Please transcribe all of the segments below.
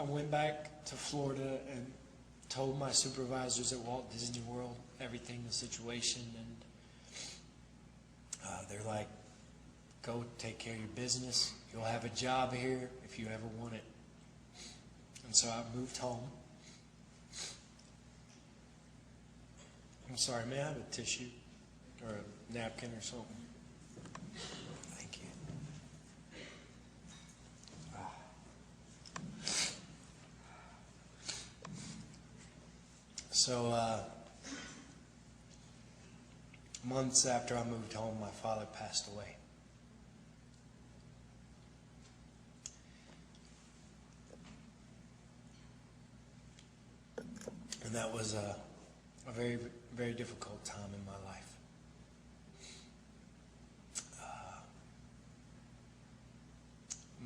went back to Florida and told my supervisors at Walt Disney World everything, the situation, and they're like, go take care of your business. You'll have a job here if you ever want it. And so I moved home. I'm sorry, may I have a tissue or a napkin or something? Thank you. So, months after I moved home, my father passed away. And that was a very, very difficult time in my life.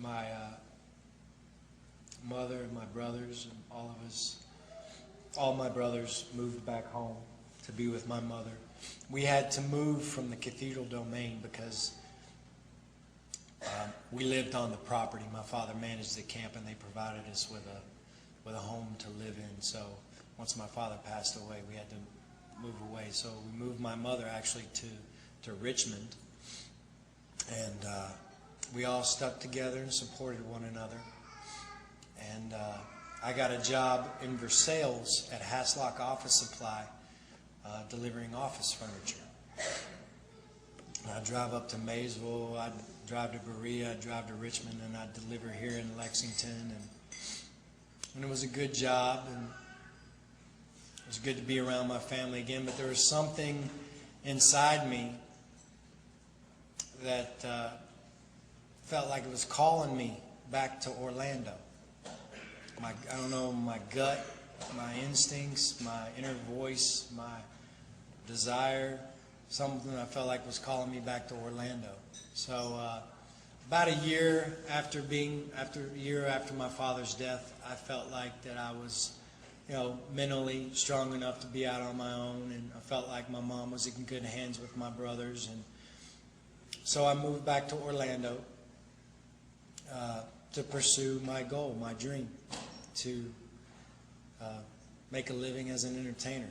My mother and my brothers and all my brothers moved back home to be with my mother. We had to move from the cathedral domain because we lived on the property. My father managed the camp, and they provided us with a home to live in. So once my father passed away, we had to move away. So we moved my mother actually to Richmond, and we all stuck together and supported one another. And I got a job in Versailles at Haslock Office Supply, delivering office furniture. And I'd drive up to Maysville, I'd drive to Berea, I'd drive to Richmond, and I'd deliver here in Lexington. And it was a good job, and it was good to be around my family again. But there was something inside me that felt like it was calling me back to Orlando. I don't know, my gut, my instincts, my inner voice, my desire, something I felt like was calling me back to Orlando. So about a year after my father's death, I felt like that I was, mentally strong enough to be out on my own, and I felt like my mom was in good hands with my brothers, and so I moved back to Orlando to pursue my goal, my dream, to make a living as an entertainer.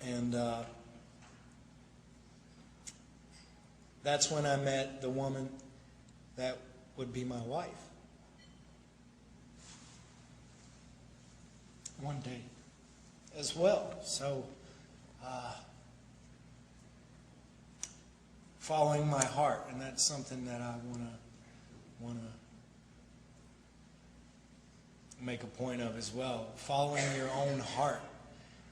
And that's when I met the woman that would be my wife. One day as well. So following my heart, and that's something that I want to make a point of as well. Following your own heart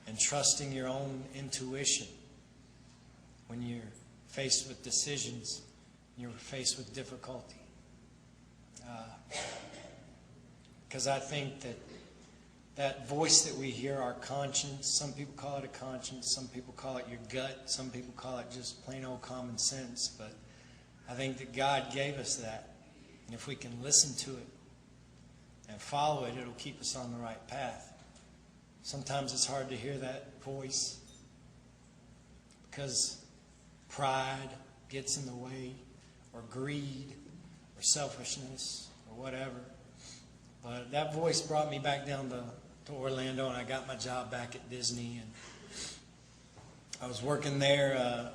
and trusting your own intuition when you're faced with decisions, you're faced with difficulty. Because I think that voice that we hear, our conscience, some people call it a conscience, some people call it your gut, some people call it just plain old common sense, but I think that God gave us that. And if we can listen to it and follow it, it'll keep us on the right path. Sometimes it's hard to hear that voice because pride gets in the way, or greed, or selfishness, or whatever. But that voice brought me back down to Orlando, and I got my job back at Disney. And I was working there,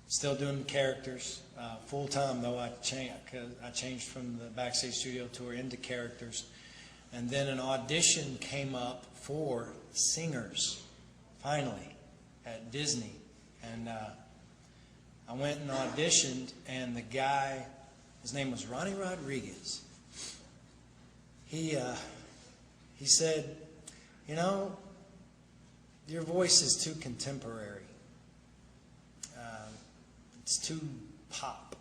still doing characters, full time though. I changed from the backstage studio tour into characters, and then an audition came up for singers, finally, at Disney, and I went and auditioned, and the guy, his name was Ronnie Rodriguez. He said, your voice is too contemporary. It's too pop.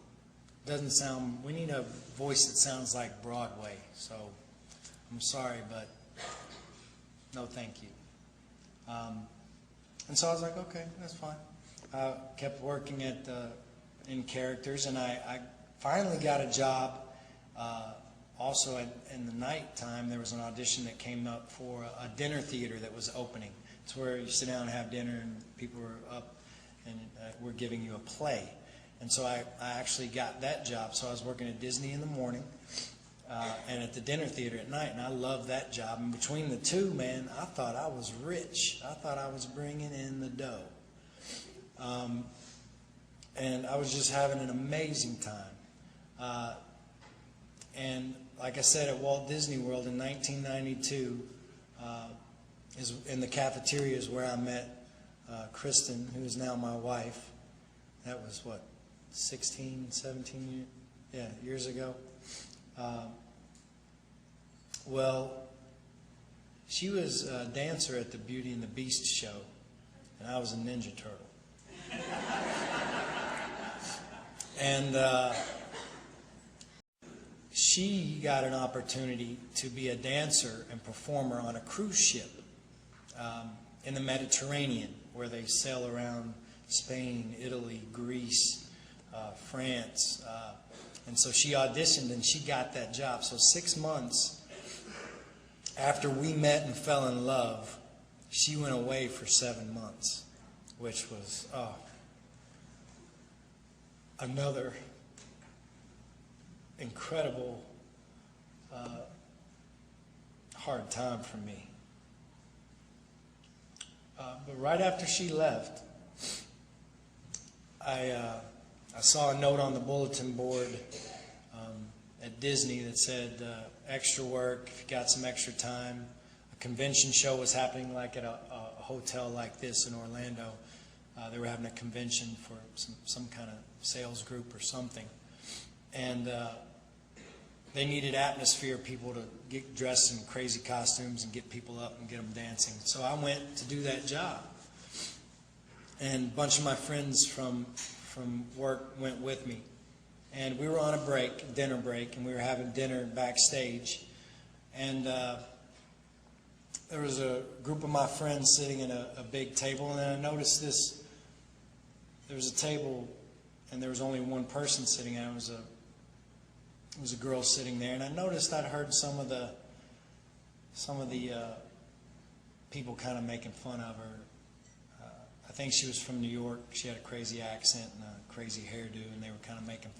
Doesn't sound, we need a voice that sounds like Broadway. So I'm sorry, but no thank you. And so I was like, okay, that's fine. I kept working in characters, and I finally got a job. Also, in the nighttime, there was an audition that came up for a dinner theater that was opening. It's where you sit down and have dinner, and people are up, and we're giving you a play. And so I actually got that job. So I was working at Disney in the morning, and at the dinner theater at night, and I loved that job. And between the two, man, I thought I was rich. I thought I was bringing in the dough. And I was just having an amazing time. And like I said, at Walt Disney World in 1992, is in the cafeteria is where I met Kristen, who is now my wife. That was, what, 16, 17 years ago? Well, she was a dancer at the Beauty and the Beast show, and I was a Ninja Turtle. And she got an opportunity to be a dancer and performer on a cruise ship in the Mediterranean, where they sail around Spain, Italy, Greece, France. And so she auditioned and she got that job. So 6 months after we met and fell in love, she went away for 7 months, which was another incredible hard time for me. But right after she left, I saw a note on the bulletin board at Disney that said extra work, if you got some extra time. A convention show was happening like at a hotel like this in Orlando. They were having a convention for some kind of sales group or something. And they needed atmosphere, people to get dressed in crazy costumes and get people up and get them dancing. So I went to do that job. And a bunch of my friends from work went with me. And we were on a break, dinner break, and we were having dinner backstage. And there was a group of my friends sitting at a big table, and then I noticed this. There was a table, and there was only one person sitting at it. It was a girl sitting there, and I noticed I'd heard some of the people kind of making fun of her. I think she was from New York. She had a crazy accent and a crazy hairdo, and they were kind of making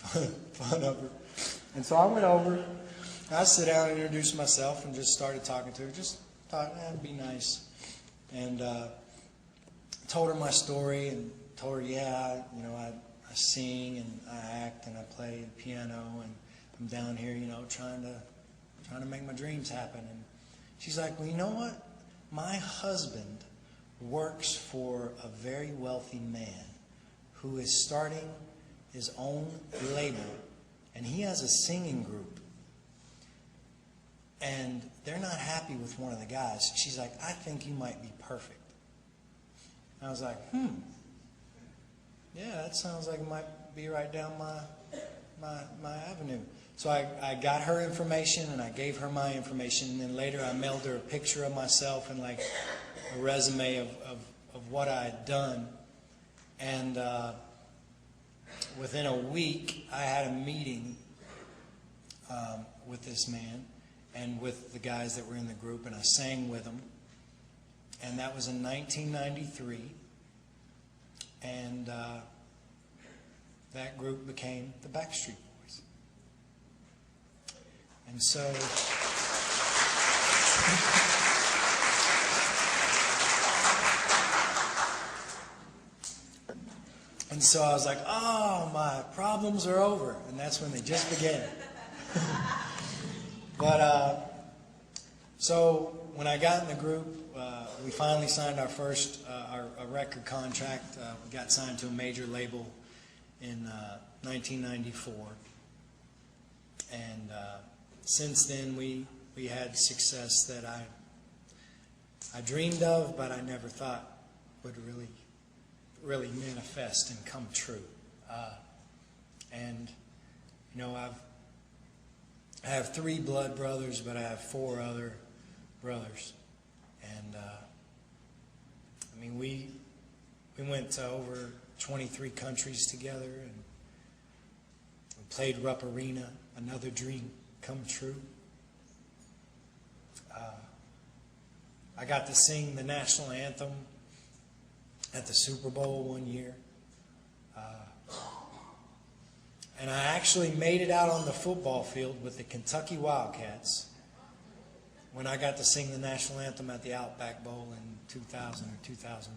fun of her. And so I went over. I sat down and introduced myself and just started talking to her. Just thought, it'd be nice. And told her my story and told her, I sing and I act and I play the piano and I'm down here, trying to make my dreams happen. And she's like, well, you know what? My husband works for a very wealthy man who is starting his own label, and he has a singing group. And they're not happy with one of the guys. She's like, I think you might be perfect. And I was like, yeah, that sounds like it might be right down my avenue. So I got her information and I gave her my information, and then later I mailed her a picture of myself and like a resume of what I had done. And within a week I had a meeting with this man and with the guys that were in the group, and I sang with them. And that was in 1993. And that group became the Backstreet Boys. And so I was like, oh, my problems are over. And that's when they just began. But so when I got in the group, we finally signed our first a record contract. We got signed to a major label in 1994. And since then, we had success that I dreamed of, but I never thought would really manifest and come true. And I have 3 blood brothers, but I have 4 other brothers. And we went to over 23 countries together, and we played Rupp Arena, another dream come true. I got to sing the national anthem at the Super Bowl one year. And I actually made it out on the football field with the Kentucky Wildcats when I got to sing the national anthem at the Outback Bowl in 2000 or 2001.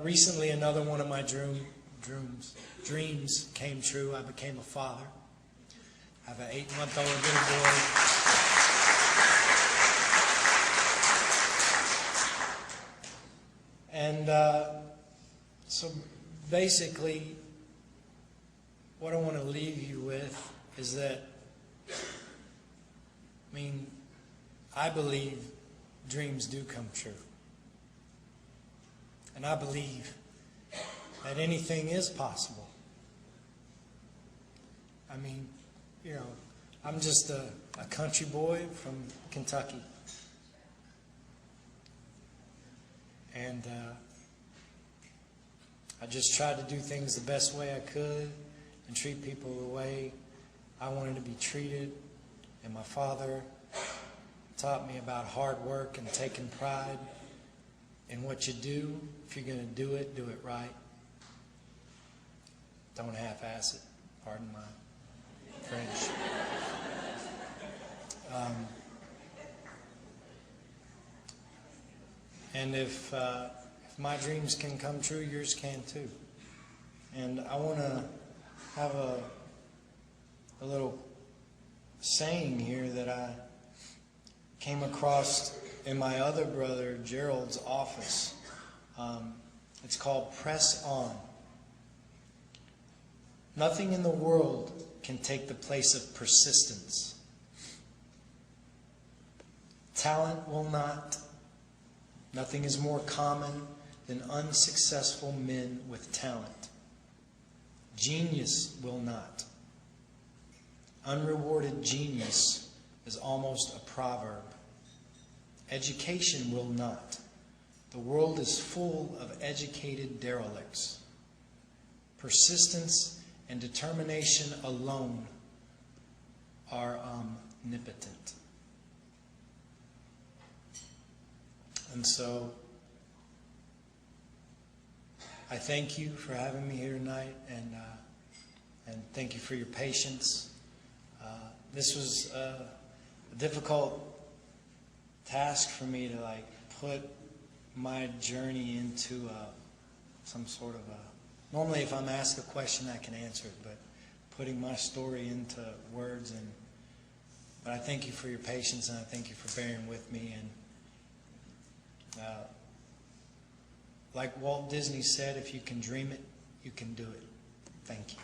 Recently another one of my dreams came true. I became a father. I have an 8-month-old little boy. And so basically, what I want to leave you with is that, I believe dreams do come true. And I believe that anything is possible. I'm just a country boy from Kentucky. And I just tried to do things the best way I could and treat people the way I wanted to be treated. And my father taught me about hard work and taking pride in what you do. If you're going to do it right. Don't half-ass it. Pardon my French. And if my dreams can come true, yours can too. And I want to have a little saying here that I came across in my other brother Gerald's office. It's called Press On. Nothing in the world can take the place of persistence. Talent will not. Nothing is more common than unsuccessful men with talent. Genius will not. Unrewarded genius is almost a proverb. Education will not. The world is full of educated derelicts. Persistence and determination alone are omnipotent. And so, I thank you for having me here tonight, and thank you for your patience. This was a difficult task for me to put my journey into some sort of a. Normally, if I'm asked a question, I can answer it, but putting my story into words. But I thank you for your patience, and I thank you for bearing with me. And like Walt Disney said, if you can dream it, you can do it. Thank you.